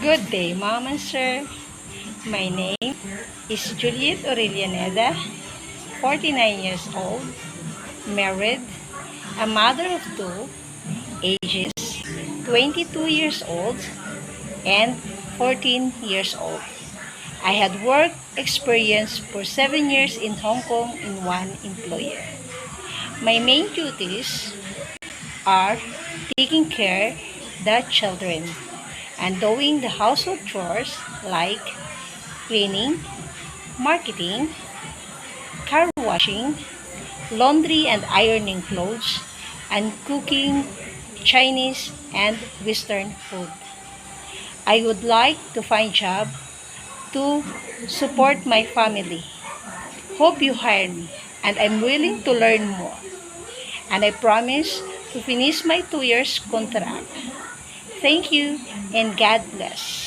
Good day, Mom and Sir. My name is Juliet Aurelianeda, 49 years old, married, a mother of two, ages 22 years old and 14 years old. I had work experience for 7 years in Hong Kong in one employer. My main duties are taking care the children and doing the household chores like cleaning, marketing, car washing, laundry and ironing clothes, and cooking Chinese and Western food. I would like to find job to support my family. Hope you hire me and I'm willing to learn more. And I promise to finish my 2 years contract. Thank you and God bless.